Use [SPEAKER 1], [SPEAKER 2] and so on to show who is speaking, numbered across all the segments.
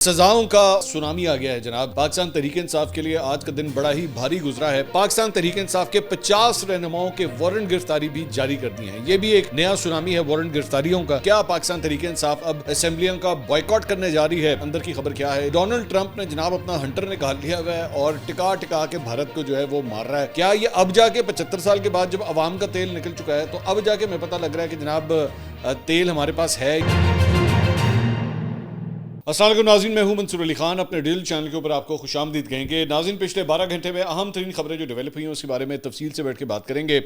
[SPEAKER 1] سزاؤں کا سونامی آ گیا ہے جناب. پاکستان تحریک انصاف کے لیے آج کا دن بڑا ہی بھاری گزرا ہے. پاکستان تحریک انصاف کے 50 رہنماؤں کے وارنٹ گرفتاری بھی جاری کر دی ہیں. یہ بھی ایک نیا سونامی ہے وارنٹ گرفتاریوں کا. کیا پاکستان تحریک انصاف اب اسمبلیوں کا بائیکاٹ کرنے جا رہی ہے؟ اندر کی خبر کیا ہے؟ ڈونلڈ ٹرمپ نے جناب اپنا ہنٹر نکال لیا ہوا ہے اور ٹکا کے بھارت کو جو ہے وہ مار رہا ہے. کیا یہ اب جا کے 75 سال کے بعد جب عوام کا تیل نکل چکا ہے تو اب جا کے ہمیں پتہ لگ رہا ہے کہ جناب تیل ہمارے پاس ہے؟ السلام علیکم ناظرین، میں ہوں منصور علی خان. اپنے ڈیل چینل کے اوپر آپ کو خوش آمدید کہیں گے. ناظرین، پچھلے 12 گھنٹے میں اہم ترین خبریں جو ڈیولپ ہوئی ہیں اس کے بارے میں تفصیل سے بیٹھ کے بات کریں گے.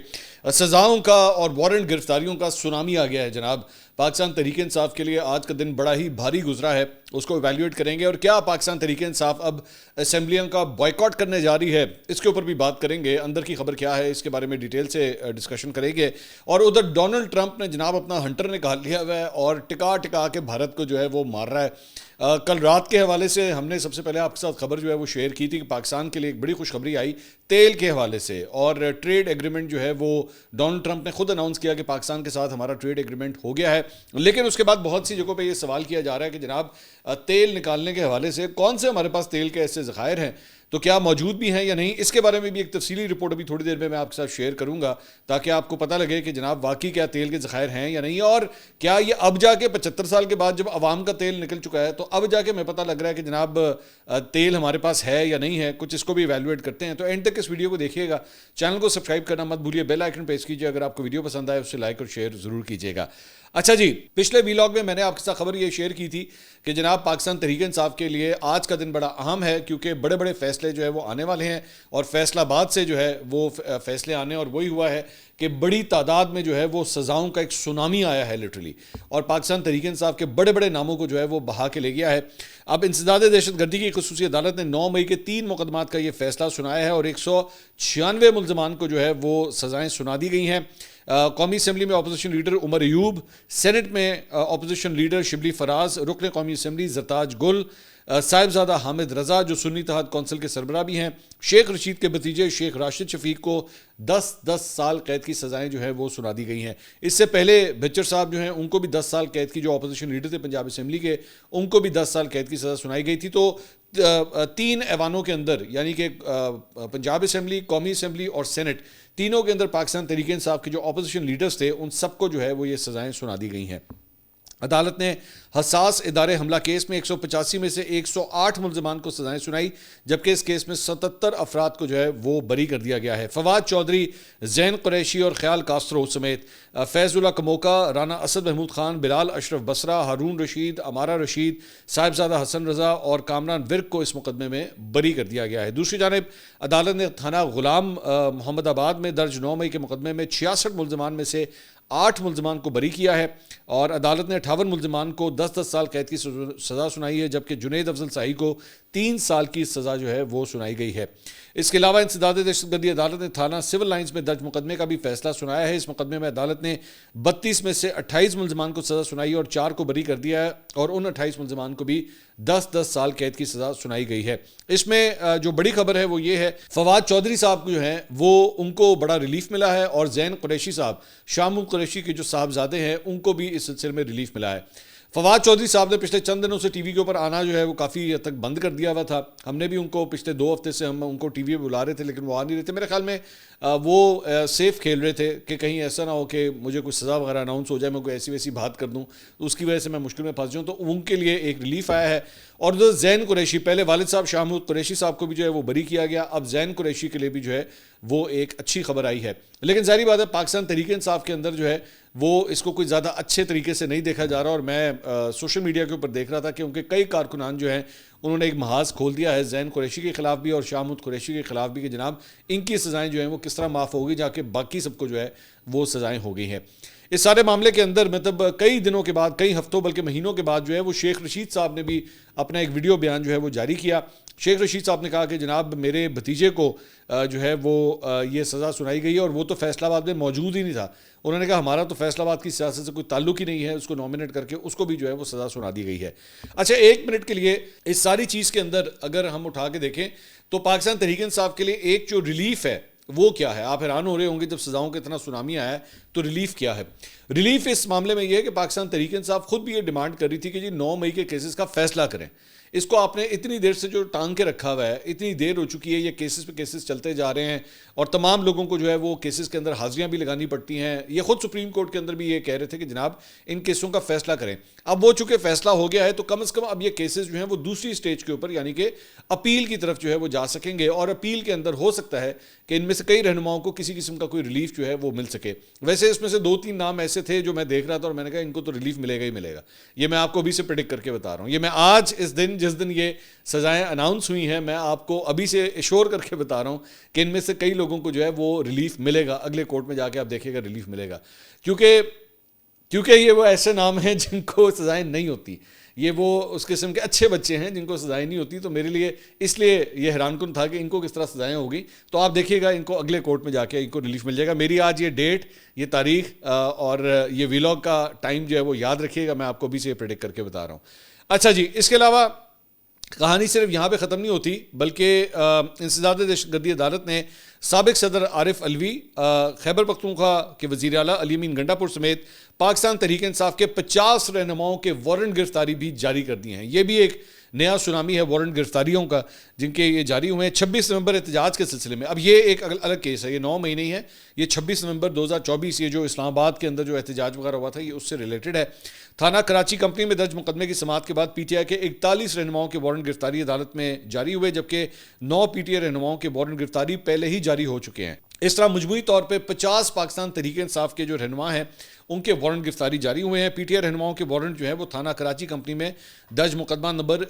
[SPEAKER 1] سزاؤں کا اور وارنٹ گرفتاریوں کا سونامی آ گیا ہے جناب. پاکستان تحریک انصاف کے لیے آج کا دن بڑا ہی بھاری گزرا ہے، اس کو ایویلیویٹ کریں گے. اور کیا پاکستان تحریک انصاف اب اسمبلیوں کا بائیکاٹ کرنے جا رہی ہے، اس کے اوپر بھی بات کریں گے. اندر کی خبر کیا ہے اس کے بارے میں ڈیٹیل سے ڈسکشن کریں گے. اور ادھر ڈونلڈ ٹرمپ نے جناب اپنا ہنٹر نکال لیا ہوا ہے اور ٹکا کے بھارت کو جو ہے وہ مار رہا ہے. کل رات کے حوالے سے ہم نے سب سے پہلے آپ کے ساتھ خبر جو ہے وہ شیئر کی تھی کہ پاکستان کے لیے ایک بڑی خوشخبری آئی تیل کے حوالے سے، اور ٹریڈ ایگریمنٹ جو ہے وہ ڈونلڈ ٹرمپ نے خود اناؤنس کیا کہ پاکستان کے ساتھ ہمارا ٹریڈ ایگریمنٹ ہو گیا ہے. لیکن اس کے بعد بہت سی جگہوں پہ یہ سوال کیا جا رہا ہے کہ جناب تیل نکالنے کے حوالے سے کون سے ہمارے پاس تیل کے ایسے ذخائر ہیں، تو کیا موجود بھی ہیں یا نہیں؟ اس کے بارے میں بھی ایک تفصیلی رپورٹ ابھی تھوڑی دیر میں آپ کے ساتھ شیئر کروں گا تاکہ آپ کو پتہ لگے کہ جناب واقعی کیا تیل کے ذخائر ہیں یا نہیں، اور کیا یہ اب جا کے 75 سال کے بعد جب عوام کا تیل نکل چکا ہے تو اب جا کے ہمیں پتہ لگ رہا ہے کہ جناب تیل ہمارے پاس ہے یا نہیں ہے. کچھ اس کو بھی ایویلیویٹ کرتے ہیں. تو اینڈ تک اس ویڈیو کو دیکھیے گا. چینل کو سبسکرائب کرنا مت بھولیے، بیل آئیکن پریس کیجیے. اگر آپ کو ویڈیو پسند آئے اسے لائک اور شیئر ضرور کیجیے گا. اچھا جی، پچھلے ویلاگ میں نے آپ کے ساتھ خبر یہ شیئر کی تھی کہ جناب پاکستان تحریک انصاف کے لیے آج کا دن بڑا اہم ہے، کیونکہ بڑے بڑے فیصلے جو ہے وہ آنے والے ہیں اور فیصلہ آباد سے جو ہے وہ فیصلے آنے، اور وہی ہوا ہے کہ بڑی تعداد میں جو ہے وہ سزاؤں کا ایک سونامی آیا ہے لٹرلی، اور پاکستان تحریک انصاف کے بڑے بڑے ناموں کو جو ہے وہ بہا کے لے گیا ہے. اب انسداد دہشت گردی کی خصوصی عدالت نے 9 مئی کے 3 مقدمات کا یہ فیصلہ سنایا ہے اور 196 ملزمان کو جو ہے وہ سزائیں سنا دی گئی ہیں. قومی اسمبلی میں opposition leader Omar Ayub, Saint میں اپوزیشن لیڈر شبلی فراز، رکن قومی اسمبلی زرتاج گل، صاحبزادہ حامد رضا جو سنی اتحاد کونسل کے سربراہ بھی ہیں، شیخ رشید کے بھتیجے شیخ راشد شفیق کو 10 سال قید کی سزائیں جو ہے وہ سنا دی گئی ہیں. اس سے پہلے بچر صاحب جو ہیں ان کو بھی 10 سال قید کی، جو اپوزیشن لیڈر تھے پنجاب اسمبلی کے، ان کو بھی 10 سال قید کی سزا سنائی گئی تھی. تو 3 ایوانوں کے اندر، یعنی کہ پنجاب اسمبلی، قومی اسمبلی اور سینٹ، تینوں کے اندر پاکستان تحریک انصاف کے جو اپوزیشن لیڈرز تھے ان سب کو جو ہے وہ یہ سزائیں سنا دی گئی ہیں. عدالت نے حساس ادارے حملہ کیس میں 185 میں سے 108 ملزمان کو سزائیں سنائی، جبکہ اس کیس میں 77 افراد کو جو ہے وہ بری کر دیا گیا ہے. فواد چودھری، زین قریشی اور خیال کاسترو سمیت فیض اللہ کموکا، رانا اسد محمود خان، بلال اشرف بصرہ، ہارون رشید، امارہ رشید، صاحبزادہ حسن رضا اور کامران ورک کو اس مقدمے میں بری کر دیا گیا ہے. دوسری جانب عدالت نے تھانہ غلام محمد آباد میں درج 9 مئی کے مقدمے میں 66 ملزمان میں سے 8 ملزمان کو بری کیا ہے، اور عدالت نے 58 ملزمان کو 10 سال قید کی سزا سنائی ہے، جبکہ جنید افضل ساہی کو 3 سال کی سزا جو ہے وہ سنائی گئی ہے. اس کے علاوہ انسداد دہشت گردی عدالت نے تھانہ سول لائنز میں درج مقدمے کا بھی فیصلہ سنایا ہے. اس مقدمے میں عدالت نے 32 میں سے 28 ملزمان کو سزا سنائی اور 4 کو بری کر دیا ہے، اور ان 28 ملزمان کو بھی 10 سال قید کی سزا سنائی گئی ہے. اس میں جو بڑی خبر ہے وہ یہ ہے، فواد چودھری صاحب جو ہیں وہ ان کو بڑا ریلیف ملا ہے، اور زین قریشی صاحب، شامل قریشی کے جو صاحبزادے ہیں ان کو بھی اس سلسلے میں ریلیف ملا ہے. فواد چودھری صاحب نے پچھلے چند دنوں سے ٹی وی کے اوپر آنا جو ہے وہ کافی حد تک بند کر دیا ہوا تھا. ہم نے بھی ان کو پچھلے 2 ہفتے سے ہم ان کو ٹی وی پہ بلا رہے تھے لیکن وہ آ نہیں رہے تھے. میرے خیال میں وہ سیف کھیل رہے تھے کہ کہیں ایسا نہ ہو کہ مجھے کوئی سزا وغیرہ اناؤنس ہو جائے، میں کوئی ایسی ویسی بات کر دوں اس کی وجہ سے میں مشکل میں پھنس جاؤں. تو ان کے لیے ایک ریلیف آیا ہے. اور جو زین قریشی، پہلے والد صاحب شاہ محمود قریشی صاحب کو بھی جو ہے وہ بری کیا گیا، اب زین قریشی کے لیے بھی جو ہے وہ ایک اچھی خبر آئی ہے. لیکن ظاہری بات ہے پاکستان تحریک انصاف کے اندر جو ہے وہ اس کو کوئی زیادہ اچھے طریقے سے نہیں دیکھا جا رہا، اور میں سوشل میڈیا کے اوپر دیکھ رہا تھا کہ ان کے کئی کارکنان جو ہیں انہوں نے ایک محاذ کھول دیا ہے زین قریشی کے خلاف بھی اور شاہ محمود قریشی کے خلاف بھی کہ جناب ان کی سزائیں جو ہیں وہ کس طرح معاف ہوگی، جا کے باقی سب کو جو ہے وہ سزائیں ہو گئی ہیں. اس سارے معاملے کے اندر مطلب کئی دنوں کے بعد، کئی ہفتوں بلکہ مہینوں کے بعد جو ہے وہ شیخ رشید صاحب نے بھی اپنا ایک ویڈیو بیان جو ہے وہ جاری کیا. شیخ رشید صاحب نے کہا کہ جناب میرے بھتیجے کو جو ہے وہ یہ سزا سنائی گئی ہے، اور وہ تو فیصلہ آباد میں موجود ہی نہیں تھا. انہوں نے کہا ہمارا تو فیصلہ آباد کی سیاست سے کوئی تعلق ہی نہیں ہے، اس کو نامنیٹ کر کے اس کو بھی جو ہے وہ سزا سنا دی گئی ہے. اچھا، 1 منٹ کے لیے اس ساری چیز کے اندر اگر ہم اٹھا کے دیکھیں تو پاکستان تحریک انصاف کے لیے ایک جو ریلیف ہے وہ کیا ہے. آپ حیران ہو رہے ہوں گے جب سزاؤں کا اتنا سونامی آیا ہے تو ریلیف کیا ہے. ریلیف اس معاملے میں یہ ہے کہ پاکستان تحریک انصاف خود بھی یہ ڈیمانڈ کر رہی تھی کہ جی 9 مئی کے کیسز کا فیصلہ کریں. اس کو آپ نے اتنی دیر سے جو ٹانگ کے رکھا ہوا ہے، اتنی دیر ہو چکی ہے، یہ کیسز پہ کیسز چلتے جا رہے ہیں اور تمام لوگوں کو جو ہے وہ کیسز کے اندر حاضریاں بھی لگانی پڑتی ہیں. یہ خود سپریم کورٹ کے اندر بھی یہ کہہ رہے تھے کہ جناب ان کیسوں کا فیصلہ کریں. اب وہ چونکہ فیصلہ ہو گیا ہے تو کم از کم اب یہ کیسز جو ہیں وہ دوسری سٹیج کے اوپر یعنی کہ اپیل کی طرف جو ہے وہ جا سکیں گے، اور اپیل کے اندر ہو سکتا ہے کہ ان میں سے کئی رہنماؤں کو کسی قسم کا کوئی ریلیف جو ہے وہ مل سکے. ویسے اس میں سے 2-3 نام ایسے تھے جو میں دیکھ رہا تھا اور میں نے کہا ان کو تو ریلیف ملے گا ہی ملے گا. یہ میں آپ کو ابھی سے پریڈکٹ کر کے بتا رہا ہوں. یہ میں آج اس دن جس دن یہ سزائیں اناؤنس ہوئی ہیں میں آپ کو ابھی سے ایشور کر کے بتا رہا ہوں کہ ان میں سے کئی لوگوں کو جو ہے وہ ریلیف ملے گا. اگلے کورٹ میں جا کے آپ دیکھیے گا ریلیف ملے گا، کیونکہ یہ وہ ایسے نام ہیں جن کو سزائیں نہیں ہوتی. یہ وہ اس قسم کے اچھے بچے ہیں جن کو سزائیں نہیں ہوتی. تو میرے لیے اس لیے یہ حیران کن تھا کہ ان کو کس طرح سزائیں ہوگی. تو آپ دیکھیے گا ان کو اگلے کورٹ میں جا کے ان کو ریلیف مل جائے گا. میری آج یہ ڈیٹ، یہ تاریخ اور یہ ویلاگ کا ٹائم جو ہے وہ یاد رکھیے گا. میں آپ کو ابھی سے یہ پریڈکٹ کر کے بتا رہا ہوں. اچھا جی، اس کے علاوہ کہانی صرف یہاں پہ ختم نہیں ہوتی، بلکہ انسداد دہشت گردی عدالت نے سابق صدر عارف علوی، خیبر پختونخوا کے وزیر اعلیٰ علی امین گنڈا پور سمیت پاکستان تحریک انصاف کے 50 رہنماؤں کے وارنٹ گرفتاری بھی جاری کر دیے ہیں. یہ بھی ایک نیا سونامی ہے وارنٹ گرفتاریوں کا جن کے یہ جاری ہوئے ہیں 26 نومبر احتجاج کے سلسلے میں. اب یہ ایک الگ کیس ہے، یہ 9 مہینے ہی ہے. یہ 26 نومبر 2024 یہ جو اسلام آباد کے اندر جو احتجاج وغیرہ ہوا تھا یہ اس سے ریلیٹڈ ہے. تھانہ کراچی کمپنی میں درج مقدمے کی سماعت کے بعد پی ٹی آئی کے 41 رہنماؤں کے وارنٹ گرفتاری عدالت میں جاری ہوئے، جبکہ 9 پی ٹی آئی رہنماؤں کے وارنٹ گرفتاری پہلے ہی جاری ہو چکے ہیں. اس طرح مجموعی طور پہ 50 پاکستان تحریک انصاف کے جو رہنما ہیں ان کے وارنٹ گرفتاری جاری ہوئے ہیں. پی ٹی آئی رہنماؤں کے وارنٹ جو ہیں وہ تھانہ کراچی کمپنی میں درج مقدمہ نمبر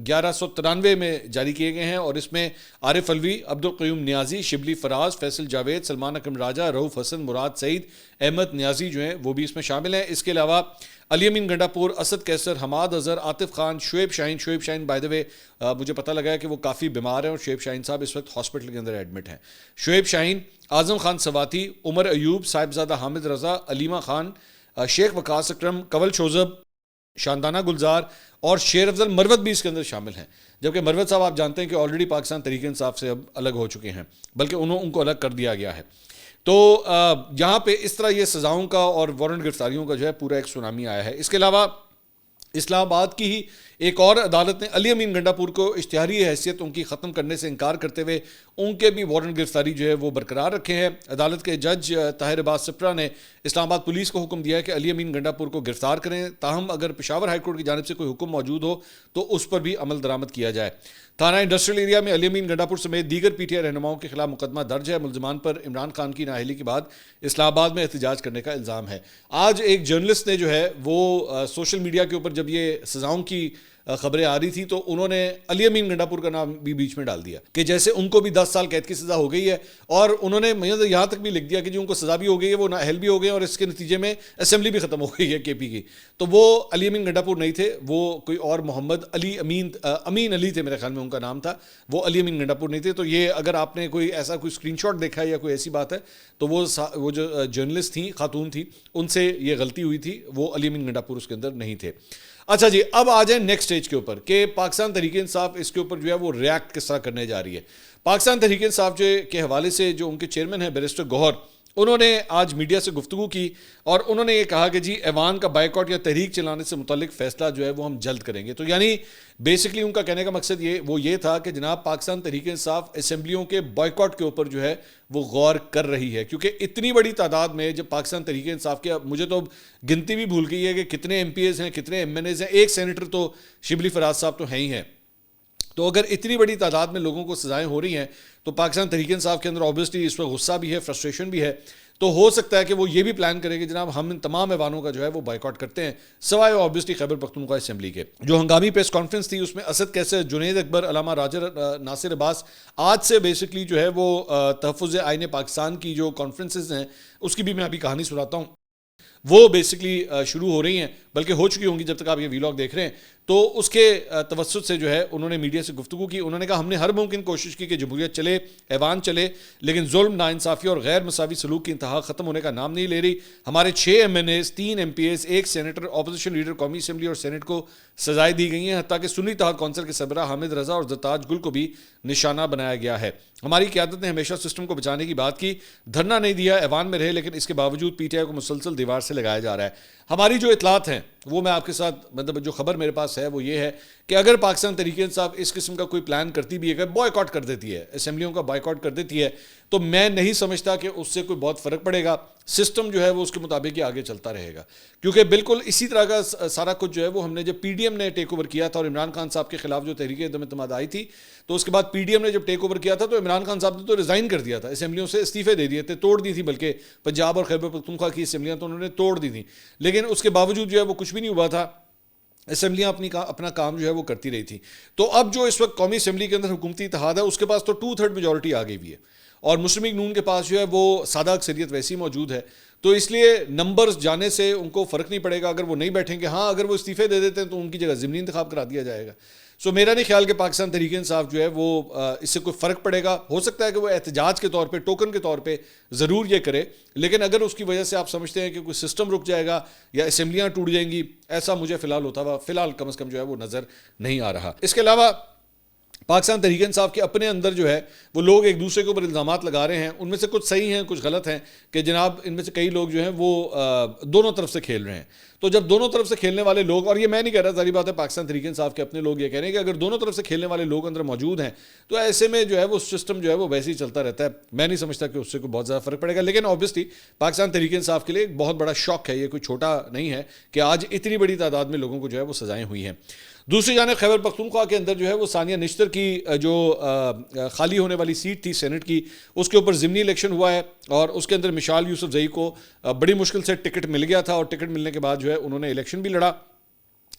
[SPEAKER 1] 1193 میں جاری کیے گئے ہیں، اور اس میں عارف علوی، عبدالقیوم نیازی، شبلی فراز، فیصل جاوید، سلمان اکرم راجہ، رؤوف حسن، مراد سعید، احمد نیازی جو ہیں وہ بھی اس میں شامل ہیں. اس کے علاوہ علی امین گنڈا پور، اسد کیسر، حماد اظہر، عاطف خان، شعیب شاہین بائی دا وے مجھے پتہ لگا ہے کہ وہ کافی بیمار ہیں اور شعیب شاہین صاحب اس وقت ہاسپٹل کے اندر ایڈمٹ ہیں. شعیب شاہین، اعظم خان سواتی، عمر ایوب، صاحبزادہ حامد رضا، علیمہ خان، شیخ وقاص اکرم، کنول شوذب، شاندانہ گلزار اور شیر افضل مروت بھی اس کے اندر شامل ہیں. جبکہ مروت صاحب آپ جانتے ہیں کہ آلریڈی پاکستان تحریک انصاف سے اب الگ ہو چکے ہیں، بلکہ ان کو الگ کر دیا گیا ہے. تو یہاں پہ اس طرح یہ سزاؤں کا اور وارنٹ گرفتاریوں کا جو ہے پورا ایک سونامی آیا ہے. اس کے علاوہ اسلام آباد کی ہی ایک اور عدالت نے علی امین گنڈا پور کو اشتہاری حیثیت ان کی ختم کرنے سے انکار کرتے ہوئے ان کے بھی وارنٹ گرفتاری جو ہے وہ برقرار رکھے ہیں. عدالت کے جج طاہر عباس سپرا نے اسلام آباد پولیس کو حکم دیا ہے کہ علی امین گنڈا پور کو گرفتار کریں، تاہم اگر پشاور ہائی کورٹ کی جانب سے کوئی حکم موجود ہو تو اس پر بھی عمل درآمد کیا جائے. تھانہ انڈسٹریل ایریا میں علی امین گنڈا پور سمیت دیگر پی ٹی آئی رہنماؤں کے خلاف مقدمہ درج ہے. ملزمان پر عمران خان کی نااہلی کے بعد اسلام آباد میں احتجاج کرنے کا الزام ہے. آج ایک جرنلسٹ نے جو ہے وہ سوشل میڈیا کے اوپر جب یہ سزاؤں کی خبریں آ رہی تھی تو انہوں نے علی امین گنڈا پور کا نام بھی بیچ میں ڈال دیا کہ جیسے ان کو بھی 10 سال قید کی سزا ہو گئی ہے، اور انہوں نے یہاں تک بھی لکھ دیا کہ جو ان کو سزا بھی ہو گئی ہے وہ نااہل بھی ہو گئے ہیں اور اس کے نتیجے میں اسمبلی بھی ختم ہو گئی ہے کے پی کی. تو وہ علی امین گنڈا پور نہیں تھے، وہ کوئی اور محمد علی امین علی تھے میرے خیال میں ان کا نام تھا، وہ علی امین گنڈا پور نہیں تھے. تو یہ اگر آپ نے کوئی ایسا کوئی اسکرین شاٹ دیکھا ہے یا کوئی ایسی بات ہے تو وہ جو جرنلسٹ تھیں، خاتون تھی، ان سے یہ غلطی ہوئی تھی، وہ علی امین گنڈا پور اس کے اندر نہیں تھے. اچھا جی، اب آ جائیں نیکسٹ سٹیج کے اوپر کہ پاکستان تحریک انصاف اس کے اوپر جو ہے وہ ریاکٹ کس طرح کرنے جا رہی ہے. پاکستان تحریک انصاف کے حوالے سے جو ان کے چیئرمین ہیں بیرسٹر گوہر، انہوں نے آج میڈیا سے گفتگو کی اور انہوں نے یہ کہا کہ جی ایوان کا بائیکاٹ یا تحریک چلانے سے متعلق فیصلہ جو ہے وہ ہم جلد کریں گے. تو یعنی بیسکلی ان کا کہنے کا مقصد یہ تھا کہ جناب پاکستان تحریک انصاف اسمبلیوں کے بائیکاٹ کے اوپر جو ہے وہ غور کر رہی ہے، کیونکہ اتنی بڑی تعداد میں جب پاکستان تحریک انصاف کے، مجھے تو گنتی بھی بھول گئی ہے کہ کتنے ایم پی ایز ہیں، کتنے ایم این ایز ہیں، ایک سینیٹر تو شبلی فراز صاحب تو ہیں ہی ہیں. تو اگر اتنی بڑی تعداد میں لوگوں کو سزائیں ہو رہی ہیں تو پاکستان تحریک انصاف کے اندر اوبویسلی اس پر غصہ بھی ہے، فرسٹریشن بھی ہے. تو ہو سکتا ہے کہ وہ یہ بھی پلان کرے کہ جناب ہم ان تمام ایوانوں کا جو ہے وہ بائیکاٹ کرتے ہیں، سوائے اوبویسلی خیبر پختونخوا اسمبلی کے. جو ہنگامی پریس کانفرنس تھی اس میں اسد کیسر، جنید اکبر، علامہ راجر، ناصر عباس آج سے بیسکلی جو ہے وہ تحفظ آئین پاکستان کی جو کانفرنسز ہیں اس کی بھی میں ابھی کہانی سناتا ہوں، وہ بیسکلی شروع ہو رہی ہیں، بلکہ ہو چکی ہوں گی جب تک آپ یہ ویلاگ دیکھ رہے ہیں. تو اس کے توسط سے جو ہے انہوں نے میڈیا سے گفتگو کی. انہوں نے کہا ہم نے ہر ممکن کوشش کی کہ جمہوریت چلے، ایوان چلے، لیکن ظلم، ناانصافی اور غیر مساوی سلوک کی انتہا ختم ہونے کا نام نہیں لے رہی. ہمارے 6 MNAs, 3 MPAs, 1 senator, opposition leader قومی اسمبلی اور سینٹ کو سزائیں دی گئی ہیں، حتیٰ کہ سنی اتحاد کونسل کے سربراہ حامد رضا اور زرتاج گل کو بھی نشانہ بنایا گیا ہے. ہماری قیادت نے ہمیشہ سسٹم کو بچانے کی بات کی، دھرنا نہیں دیا، ایوان میں رہے، لیکن اس کے باوجود پی ٹی آئی کو مسلسل دیوار سے لگایا جا رہا ہے. ہماری جو اطلاعات ہیں وہ میں آپ کے ساتھ مطلب جو خبر میرے پاس ہے وہ یہ ہے کہ اگر پاکستان تحریک انصاف اس قسم کا کوئی پلان کرتی بھی ہے، بوائے کاٹ کر دیتی ہے، اسمبلیوں کا بوائے کاٹ کر دیتی ہے، تو میں نہیں سمجھتا کہ اس سے کوئی بہت فرق پڑے گا. سسٹم جو ہے وہ اس کے مطابق ہی آگے چلتا رہے گا، کیونکہ بالکل اسی طرح کا سارا کچھ جو ہے وہ ہم نے جب پی ڈی ایم نے ٹیک اوور کیا تھا اور عمران خان صاحب کے خلاف جو تحریک عدم اعتماد آئی تھی، تو اس کے بعد پی ڈی ایم نے جب ٹیک اوور کیا تھا تو عمران خان صاحب نے تو ریزائن کر دیا تھا، اسمبلیوں سے استعفے دے دیے تھے، توڑ دی تھی، بلکہ پنجاب اور خیبر پختونخوا کی اسمبلیاں تو انہوں نے توڑ دی تھیں، لیکن اس کے باوجود جو ہے وہ کچھ بھی نہیں ہوا تھا، اسمبلیاں اپنا کام جو ہے وہ کرتی رہی تھی. تو اب جو اس وقت قومی اسمبلی کے اندر حکومتی اتحاد ہے اس کے پاس تو 2/3 میجورٹی آ گئی بھی ہے، اور مسلم لیگ نون کے پاس جو ہے وہ سادہ اکثریت ویسی موجود ہے، تو اس لیے نمبرز جانے سے ان کو فرق نہیں پڑے گا اگر وہ نہیں بیٹھیں گے. ہاں اگر وہ استعفے دے دیتے ہیں تو ان کی جگہ ضمنی انتخاب کرا دیا جائے گا. سو میرا نہیں خیال کہ پاکستان تحریک انصاف جو ہے وہ اس سے کوئی فرق پڑے گا. ہو سکتا ہے کہ وہ احتجاج کے طور پہ، ٹوکن کے طور پہ ضرور یہ کرے، لیکن اگر اس کی وجہ سے آپ سمجھتے ہیں کہ کوئی سسٹم رک جائے گا یا اسمبلیاں ٹوٹ جائیں گی، ایسا مجھے فی الحال کم از کم جو ہے وہ نظر نہیں آ رہا. اس کے علاوہ پاکستان تحریک انصاف کے اپنے اندر جو ہے وہ لوگ ایک دوسرے کے اوپر الزامات لگا رہے ہیں، ان میں سے کچھ صحیح ہیں کچھ غلط ہیں، کہ جناب ان میں سے کئی لوگ جو ہیں وہ دونوں طرف سے کھیل رہے ہیں. تو جب دونوں طرف سے کھیلنے والے لوگ، اور یہ میں نہیں کہہ رہا، ظاہر بات ہے پاکستان تحریک انصاف کے اپنے لوگ یہ کہہ رہے ہیں کہ اگر دونوں طرف سے کھیلنے والے لوگ اندر موجود ہیں تو ایسے میں جو ہے وہ سسٹم جو ہے وہ ویسے ہی چلتا رہتا ہے. میں نہیں سمجھتا کہ اس سے کوئی بہت زیادہ فرق پڑے گا، لیکن آبویسلی پاکستان تحریک انصاف کے لیے ایک بہت بڑا شوق ہے، یہ کوئی چھوٹا نہیں ہے کہ آج اتنی بڑی تعداد میں لوگوں کو جو ہے وہ سزائیں ہوئی ہیں. دوسری جانب خیبر پختونخوا کے اندر جو ہے وہ ثانیہ نشتر کی جو خالی ہونے والی سیٹ تھی سینٹ کی، اس کے اوپر ضمنی الیکشن ہوا ہے، اور اس کے اندر مشال یوسف زئی کو بڑی مشکل سے ٹکٹ مل گیا تھا، اور ٹکٹ ملنے کے بعد جو ہے انہوں نے الیکشن بھی لڑا.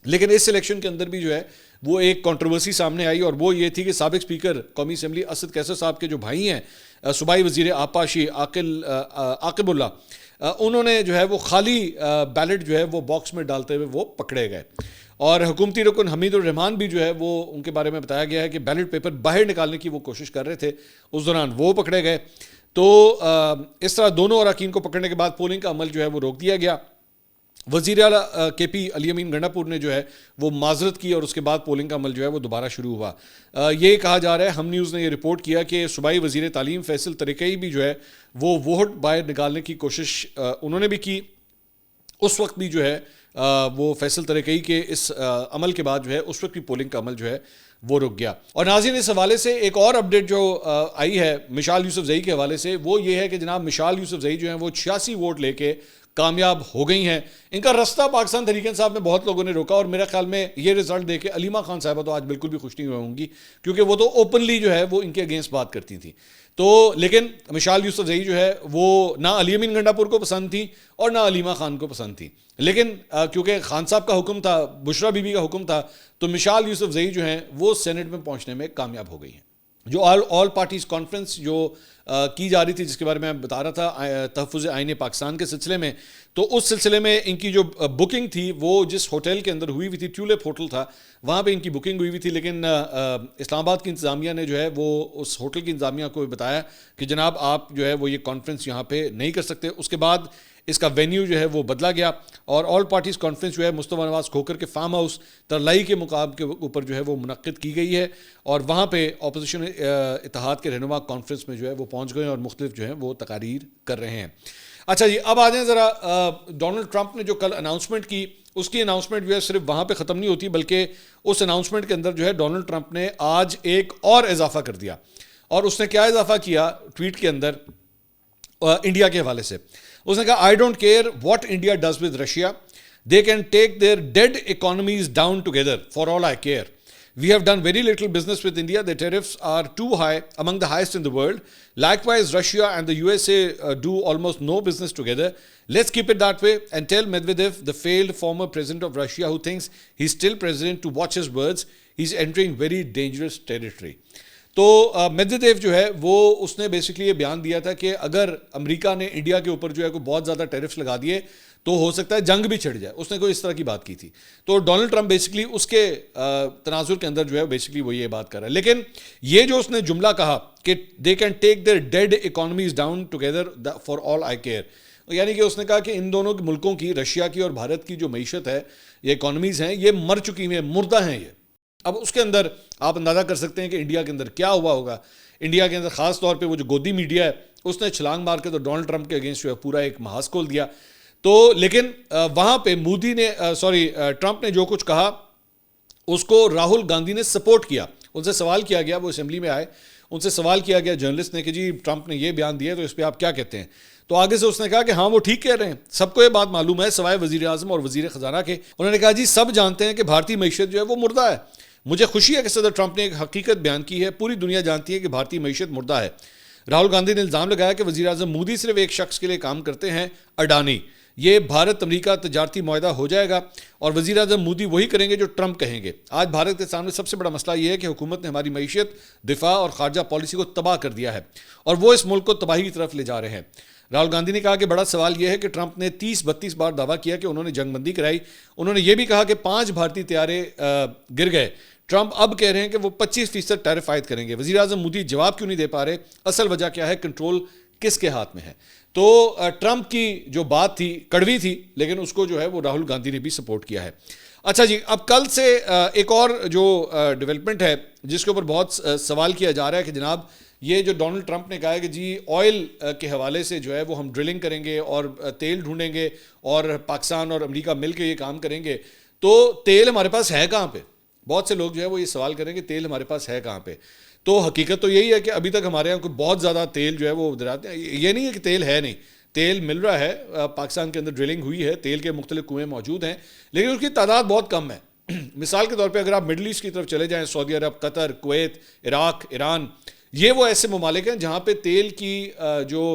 [SPEAKER 1] لیکن اس الیکشن کے اندر بھی جو ہے وہ ایک کنٹروورسی سامنے آئی، اور وہ یہ تھی کہ سابق اسپیکر قومی اسمبلی اسد کیسر صاحب کے جو بھائی ہیں صوبائی وزیر آبپاشی عاقب اللہ، انہوں نے جو ہے وہ خالی بیلٹ جو ہے وہ باکس میں ڈالتے ہوئے وہ پکڑے گئے، اور حکومتی رکن حمید الرحمان بھی جو ہے وہ ان کے بارے میں بتایا گیا ہے کہ بیلٹ پیپر باہر نکالنے کی وہ کوشش کر رہے تھے، اس دوران وہ پکڑے گئے. تو اس طرح دونوں اراکین کو پکڑنے کے بعد پولنگ کا عمل جو ہے وہ روک دیا گیا. وزیر اعلیٰ کے پی علی امین گنڈا پور نے جو ہے وہ معذرت کی، اور اس کے بعد پولنگ کا عمل جو ہے وہ دوبارہ شروع ہوا. یہ کہا جا رہا ہے، ہم نیوز نے یہ رپورٹ کیا کہ صوبائی وزیر تعلیم فیصل طریقئی بھی جو ہے وہ ووٹ باہر نکالنے کی کوشش انہوں نے بھی کی. اس وقت بھی جو ہے وہ فیصل طریقئی کے اس عمل کے بعد جو ہے اس وقت بھی پولنگ کا عمل جو ہے وہ رک گیا. اور ناظرین اس حوالے سے ایک اور اپڈیٹ جو آئی ہے مشال یوسف زئی کے حوالے سے، وہ یہ ہے کہ جناب مشال یوسف زئی جو ہیں وہ 86 ووٹ لے کے کامیاب ہو گئی ہیں. ان کا رستہ پاکستان تحریک انصاف میں بہت لوگوں نے روکا، اور میرا خیال میں یہ رزلٹ دیکھ کے علیمہ خان صاحبہ تو آج بالکل بھی خوش نہیں ہوں گی، کیونکہ وہ تو اوپنلی جو ہے وہ ان کے اگینسٹ بات کرتی تھیں. تو لیکن مشال یوسف زئی جو ہے وہ نہ علی امین گنڈا پور کو پسند تھی اور نہ علیمہ خان کو پسند تھی، لیکن کیونکہ خان صاحب کا حکم تھا، بشرا بی بی کا حکم تھا، تو مشال یوسف زئی جو ہیں وہ سینٹ میں پہنچنے میں کامیاب ہو گئی ہیں. جو آل پارٹیز کانفرنس جو کی جا رہی تھی، جس کے بارے میں بتا رہا تھا تحفظ آئین پاکستان کے سلسلے میں، تو اس سلسلے میں ان کی جو بکنگ تھی وہ جس ہوٹل کے اندر ہوئی ہوئی تھی، ٹیولپ ہوٹل تھا، وہاں پہ ان کی بکنگ ہوئی ہوئی تھی. لیکن اسلام آباد کی انتظامیہ نے جو ہے وہ اس ہوٹل کی انتظامیہ کو بتایا کہ جناب آپ جو ہے وہ یہ کانفرنس یہاں پہ نہیں کر سکتے. اس کے بعد اس کا وینیو جو ہے وہ بدلا گیا، اور آل پارٹیز کانفرنس جو ہے مصطفیٰ نواز کھوکر کے فارم ہاؤس ترلائی کے مقام کے اوپر جو ہے وہ منعقد کی گئی ہے، اور وہاں پہ اپوزیشن اتحاد کے رہنما کانفرنس میں جو ہے وہ پہنچ گئے اور مختلف جو ہیں وہ تقاریر کر رہے ہیں. اچھا جی، اب آ جائیں ذرا ڈونلڈ ٹرمپ نے جو کل اناؤنسمنٹ کی، اس کی اناؤنسمنٹ جو ہے صرف وہاں پہ ختم نہیں ہوتی، بلکہ اس اناؤنسمنٹ کے اندر جو ہے ڈونلڈ ٹرمپ نے آج ایک اور اضافہ کر دیا. اور اس نے کیا اضافہ کیا ٹویٹ کے اندر انڈیا کے حوالے سے؟ اس نے کہا I don't care what India does with Russia, they can take their dead economies down together, for all I care. We have done very little business with India. The tariffs are too high, among the highest in the world. Likewise, Russia and the USA do almost no business together. Let's keep it that way and tell Medvedev, the failed former president of Russia who thinks he's still president, to watch his words. He's entering very dangerous territory. تو میدویدیو جو ہے وہ اس نے basically یہ بیان دیا تھا کہ اگر امریکہ نے انڈیا کے اوپر جو ہے کوئی بہت زیادہ ٹیرفس لگا دیے تو ہو سکتا ہے جنگ بھی چھڑ جائے. اس نے کوئی اس طرح کی بات کی تھی. تو ڈونلڈ ٹرمپ بیسکلی اس کے تناظر کے اندر جو ہے بیسکلی وہ یہ بات کر رہا ہے. لیکن یہ جو اس نے جملہ کہا کہ they can take their dead economies down together for all I care, یعنی کہ اس نے کہا کہ ان دونوں ملکوں کی، رشیا کی اور بھارت کی جو معیشت ہے، یہ اکانومیز ہیں، یہ مر چکی ہیں، مردہ ہیں یہ. اب اس کے اندر آپ اندازہ کر سکتے ہیں کہ انڈیا کے اندر کیا ہوا ہوگا. انڈیا کے اندر خاص طور پہ وہ جو گودی میڈیا ہے اس نے چھلانگ مار کے تو ڈونلڈ ٹرمپ کے اگینسٹ جو ہے پورا ایک محاذ کھول دیا. تو لیکن وہاں پہ مودی نے ٹرمپ نے جو کچھ کہا اس کو راہل گاندھی نے سپورٹ کیا. ان سے سوال کیا گیا, وہ اسمبلی میں آئے, ان سے سوال کیا گیا جرنلسٹ نے کہ جی ٹرمپ نے یہ بیان دیا تو اس پہ آپ کیا کہتے ہیں. تو آگے سے اس نے کہا کہ ہاں وہ ٹھیک کہہ رہے ہیں, سب کو یہ بات معلوم ہے سوائے وزیر اعظم اور وزیر خزانہ کے. انہوں نے کہا جی سب جانتے ہیں کہ بھارتی معیشت جو ہے وہ مردہ ہے. مجھے خوشی ہے کہ صدر ٹرمپ نے ایک حقیقت بیان کی ہے, پوری دنیا جانتی ہے کہ بھارتی معیشت مردہ ہے. راہل گاندھی نے الزام لگایا کہ وزیر اعظم مودی صرف ایک شخص کے لیے کام کرتے ہیں, اڈانی. یہ بھارت امریکہ تجارتی معاہدہ ہو جائے گا اور وزیر اعظم مودی وہی کریں گے جو ٹرمپ کہیں گے. آج بھارت کے سامنے سب سے بڑا مسئلہ یہ ہے کہ حکومت نے ہماری معیشت, دفاع اور خارجہ پالیسی کو تباہ کر دیا ہے اور وہ اس ملک کو تباہی کی طرف لے جا رہے ہیں. راہل گاندھی نے کہا کہ بڑا سوال یہ ہے کہ ٹرمپ نے 30-32 بار دعویٰ کیا کہ انہوں نے جنگ بندی کرائی. انہوں نے یہ بھی کہا کہ 5 بھارتی طیارے گر گئے. ٹرمپ اب کہہ رہے ہیں کہ وہ 25% ٹیرف عائد کریں گے. وزیر اعظم مودی جواب کیوں نہیں دے پا رہے, اصل وجہ کیا ہے, کنٹرول کس کے ہاتھ میں ہے. تو ٹرمپ کی جو بات تھی کڑوی تھی, لیکن اس کو جو ہے وہ راہل گاندھی نے بھی سپورٹ کیا ہے. اچھا جی, اب کل سے ایک اور جو ڈیولپمنٹ ہے جس کے اوپر بہت سوال کیا جا رہا ہے کہ جناب یہ جو ڈونلڈ ٹرمپ نے کہا ہے کہ جی آئل کے حوالے سے جو ہے وہ ہم ڈرلنگ کریں گے اور تیل ڈھونڈیں گے اور پاکستان اور امریکہ مل کے یہ کام کریں گے, تو تیل ہمارے پاس ہے کہاں پہ. بہت سے لوگ جو ہے وہ یہ سوال کریں کہ تیل ہمارے پاس ہے کہاں پہ. تو حقیقت تو یہی ہے کہ ابھی تک ہمارے یہاں کوئی بہت زیادہ تیل جو ہے وہ دریاتے ہیں. یہ نہیں ہے کہ تیل ہے نہیں, تیل مل رہا ہے, پاکستان کے اندر ڈرلنگ ہوئی ہے, تیل کے مختلف کنویں موجود ہیں, لیکن اس کی تعداد بہت کم ہے. مثال کے طور پہ اگر آپ مڈل ایسٹ کی طرف چلے جائیں, سعودی عرب, قطر, کویت, عراق, ایران, یہ وہ ایسے ممالک ہیں جہاں پہ تیل کی جو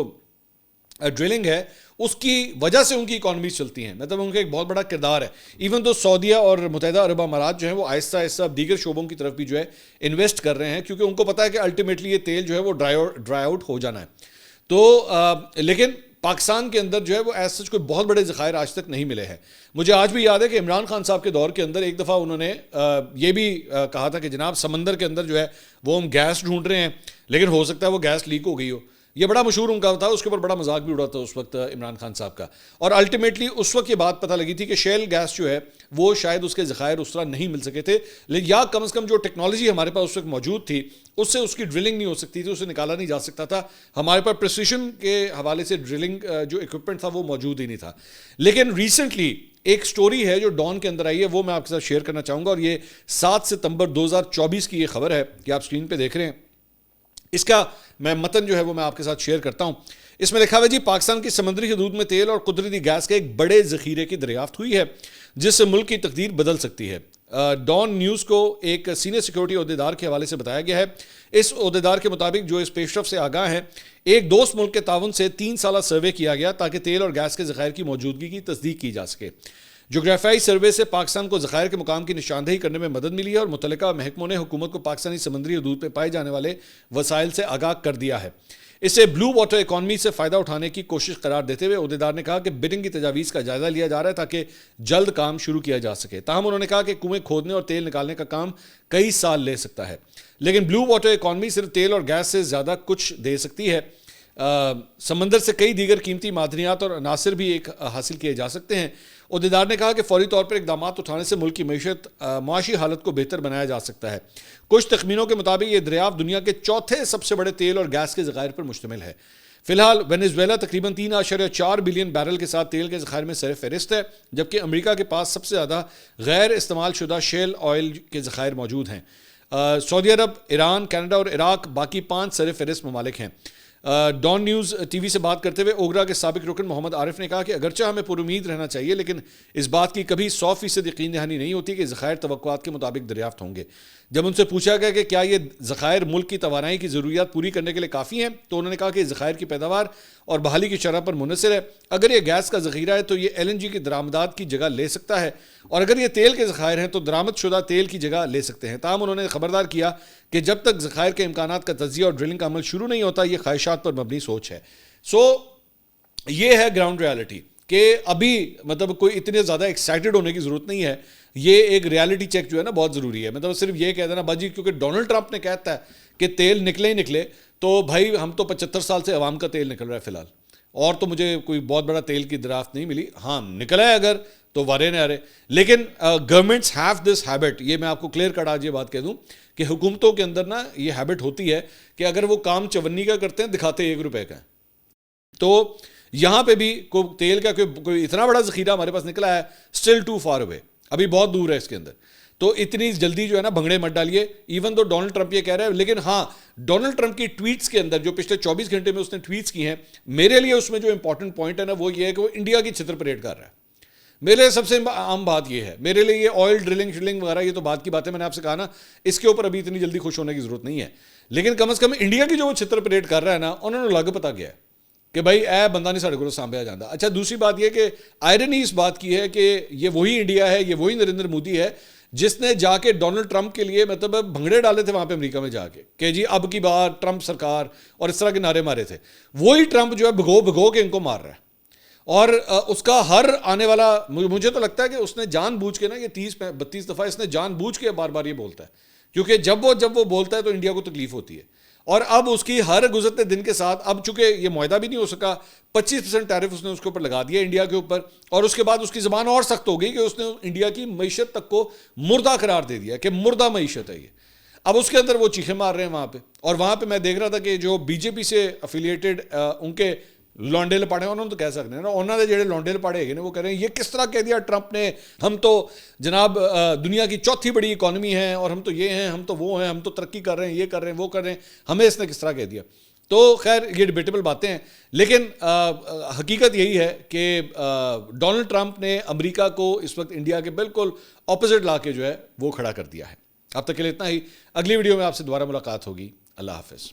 [SPEAKER 1] ڈرلنگ ہے اس کی وجہ سے ان کی اکانومیز چلتی ہیں, مطلب ان کا ایک بہت بڑا کردار ہے. ایون تو سعودیہ اور متحدہ عرب امارات جو ہیں وہ آہستہ آہستہ دیگر شعبوں کی طرف بھی جو ہے انویسٹ کر رہے ہیں, کیونکہ ان کو پتہ ہے کہ الٹیمیٹلی یہ تیل جو ہے وہ ڈرائی آؤٹ ہو جانا ہے. تو لیکن پاکستان کے اندر جو ہے وہ ایسا کوئی بہت بڑے ذخائر آج تک نہیں ملے ہیں. مجھے آج بھی یاد ہے کہ عمران خان صاحب کے دور کے اندر ایک دفعہ انہوں نے یہ بھی کہا تھا کہ جناب سمندر کے اندر جو ہے وہ ہم گیس ڈھونڈ رہے ہیں, لیکن ہو سکتا ہے وہ گیس لیک ہو گئی ہو. یہ بڑا مشہور ان کا تھا, اس کے اوپر بڑا مذاق بھی اڑا تھا اس وقت عمران خان صاحب کا. اور الٹیمیٹلی اس وقت یہ بات پتہ لگی تھی کہ شیل گیس جو ہے وہ شاید اس کے ذخائر اس طرح نہیں مل سکے تھے, یا کم از کم جو ٹیکنالوجی ہمارے پاس اس وقت موجود تھی اس سے اس کی ڈرلنگ نہیں ہو سکتی تھی, اسے نکالا نہیں جا سکتا تھا. ہمارے پاس پریسیشن کے حوالے سے ڈرلنگ جو اکوپمنٹ تھا وہ موجود ہی نہیں تھا. لیکن ریسنٹلی ایک سٹوری ہے جو ڈان کے اندر آئی ہے, وہ میں آپ کے ساتھ شیئر کرنا چاہوں گا, اور یہ 7 ستمبر 2024 کی یہ خبر ہے کہ آپ اسکرین پہ دیکھ رہے ہیں. اس کا میں متن جو ہے وہ میں آپ کے ساتھ شیئر کرتا ہوں. اس میں لکھا ہوا ہے جی پاکستان کی سمندری حدود میں تیل اور قدرتی گیس کے ایک بڑے ذخیرے کی دریافت ہوئی ہے جس سے ملک کی تقدیر بدل سکتی ہے. ڈان نیوز کو ایک سینئر سیکورٹی عہدیدار کے حوالے سے بتایا گیا ہے. اس عہدیدار کے مطابق جو اس پیش رفت سے آگاہ ہیں, ایک دوست ملک کے تعاون سے 3 سالہ سروے کیا گیا تاکہ تیل اور گیس کے ذخائر کی موجودگی کی تصدیق کی جا سکے. جغرافیائی سروے سے پاکستان کو ذخائر کے مقام کی نشاندہی کرنے میں مدد ملی ہے اور متعلقہ محکموں نے حکومت کو پاکستانی سمندری حدود پہ پائے جانے والے وسائل سے آگاہ کر دیا ہے. اسے بلو واٹر اکانومی سے فائدہ اٹھانے کی کوشش قرار دیتے ہوئے عہدیدار نے کہا کہ بڈنگ کی تجاویز کا جائزہ لیا جا رہا ہے تاکہ جلد کام شروع کیا جا سکے. تاہم انہوں نے کہا کہ کنویں کھودنے اور تیل نکالنے کا کام کئی سال لے سکتا ہے, لیکن بلو واٹر اکانومی صرف تیل اور گیس سے زیادہ کچھ دے سکتی ہے. سمندر سے کئی دیگر قیمتی معدنیات اور عناصر بھی حاصل کیے جا سکتے ہیں. عہدیدار نے کہا کہ فوری طور پر اقدامات اٹھانے سے ملک کی معاشی حالت کو بہتر بنایا جا سکتا ہے. کچھ تخمینوں کے مطابق یہ دریافت دنیا کے 4تھے سب سے بڑے تیل اور گیس کے ذخائر پر مشتمل ہے. فی الحال وینیزویلا تقریباً 3.4 بلین بیرل کے ساتھ تیل کے ذخائر میں سر فہرست ہے, جبکہ امریکہ کے پاس سب سے زیادہ غیر استعمال شدہ شیل آئل کے ذخائر موجود ہیں. سعودی عرب, ایران, کینیڈا اور عراق باقی 5 سر فہرست ممالک ہیں. ڈان نیوز ٹی وی سے بات کرتے ہوئے اوگرا کے سابق رکن محمد عارف نے کہا کہ اگرچہ ہمیں پر امید رہنا چاہیے, لیکن اس بات کی کبھی 100% یقین دہانی نہیں ہوتی کہ ذخائر توقعات کے مطابق دریافت ہوں گے. جب ان سے پوچھا گیا کہ کیا یہ ذخائر ملک کی توانائی کی ضروریات پوری کرنے کے لیے کافی ہیں, تو انہوں نے کہا کہ ذخائر کی پیداوار اور بحالی کی شرح پر منحصر ہے. اگر یہ گیس کا ذخیرہ ہے تو یہ LNG کی درآمدات کی جگہ لے سکتا ہے, اور اگر یہ تیل کے ذخائر ہیں تو درآمد شدہ تیل کی جگہ لے سکتے ہیں. تاہم انہوں نے خبردار کیا کہ جب تک ذخائر کے امکانات کا تجزیہ اور ڈرلنگ کا عمل شروع نہیں ہوتا, یہ خواہشات پر مبنی سوچ ہے. یہ ہے گراؤنڈ ریالٹی کہ ابھی مطلب کوئی اتنے زیادہ ایکسائٹڈ ہونے کی ضرورت نہیں ہے. یہ ایک ریالٹی چیک جو ہے نا بہت ضروری ہے. مطلب صرف یہ کہہ دینا باجی کیونکہ ڈونلڈ ٹرمپ نے کہتا ہے کہ تیل نکلے ہی نکلے, تو بھائی ہم تو 75 سال سے عوام کا تیل نکل رہا ہے فی الحال, اور تو مجھے کوئی بہت بڑا تیل کی دریافت نہیں ملی. ہاں نکلا ہے اگر تو وارے نہ رہے, لیکن گورنمنٹس ہیو دس ہیبٹ. یہ میں آپ کو کلیئر کٹ آج یہ بات کہہ دوں کہ حکومتوں کے اندر نا یہ ہیبٹ ہوتی ہے کہ اگر وہ کام 54 کا کرتے ہیں دکھاتے 1 روپے کا. تو یہاں پہ بھی کوئی تیل کا کوئی اتنا بڑا ذخیرہ ہمارے پاس نکلا ہے, اسٹل ٹو فار اوے, ابھی بہت دور ہے اس کے اندر. تو اتنی جلدی جو ہے نا بھنگڑے مت ڈالیے, ایون تو ڈونلڈ ٹرمپ یہ کہہ رہا ہے. لیکن ہاں, ڈونلڈ ٹرمپ کی ٹویٹس کے اندر جو پچھلے 24 گھنٹے میں اس نے ٹویٹس کی ہیں, میرے لیے اس میں جو امپورٹنٹ پوائنٹ ہے نا وہ یہ ہے کہ وہ انڈیا کی چھتر پریڈ کر رہا ہے. میرے لیے سب سے عام بات یہ ہے, میرے لیے یہ آئل ڈرلنگ شلنگ وغیرہ یہ تو بات کی بات ہے, میں نے آپ سے کہا نا اس کے اوپر ابھی اتنی جلدی خوش ہونے کی ضرورت نہیں ہے. لیکن کم از کم انڈیا کی جو وہ چھتر پریڈ کر رہا ہے نا, انہوں نے لگ پتا گیا ہے کہ بھائی اے بندہ نہیں ساڑھے کو سانبھیا جاتا. اچھا دوسری بات یہ کہ آئرنی اس بات کی ہے کہ یہ وہی انڈیا ہے, یہ وہی نریندر مودی ہے جس نے جا کے ڈونلڈ ٹرمپ کے لیے مطلب بھنگڑے ڈالے تھے وہاں پہ امریکہ میں جا کے کہ جی اب کی بار ٹرمپ سرکار اور اس طرح کے نعرے مارے تھے. وہی ٹرمپ جو ہے بھگو کے ان کو مار رہا ہے. اور اس کا ہر آنے والا, مجھے تو لگتا ہے کہ اس نے جان بوجھ کے نا یہ 30-32 دفعہ اس نے جان بوجھ کے بار بار یہ بولتا ہے, کیونکہ جب وہ بولتا ہے تو انڈیا کو تکلیف ہوتی ہے. اور اب اس کی ہر گزرتے دن کے ساتھ, اب چونکہ یہ معاہدہ بھی نہیں ہو سکا, 25% ٹیرف اس نے اس کے اوپر لگا دیا انڈیا کے اوپر, اور اس کے بعد اس کی زبان اور سخت ہو گئی کہ اس نے انڈیا کی معیشت تک کو مردہ قرار دے دیا کہ مردہ معیشت ہے یہ. اب اس کے اندر وہ چیخیں مار رہے ہیں وہاں پہ, اور وہاں پہ میں دیکھ رہا تھا کہ جو بی جے پی سے افیلیٹڈ ان کے لونڈے لپاڑے ہیں, انہوں نے تو کہہ سکتے ہیں نا, انہوں نے جڑے لونڈے لپاڑے ہیں وہ کہہ رہے ہیں یہ کس طرح کہہ دیا ٹرمپ نے, ہم تو جناب دنیا کی چوتھی بڑی اکانومی ہیں اور ہم تو یہ ہیں, ہم تو وہ ہیں, ہم تو ترقی کر رہے ہیں, یہ کر رہے ہیں, وہ کر رہے ہیں, ہمیں اس نے کس طرح کہہ دیا. تو خیر یہ ڈیبیٹیبل باتیں ہیں, لیکن حقیقت یہی ہے کہ ڈونلڈ ٹرمپ نے امریکہ کو اس وقت انڈیا کے بالکل اپوزٹ لا کے جو ہے وہ کھڑا کر دیا ہے. اب تک کے لیے اتنا ہی, اگلی ویڈیو میں آپ سے دوبارہ ملاقات ہوگی. اللہ حافظ.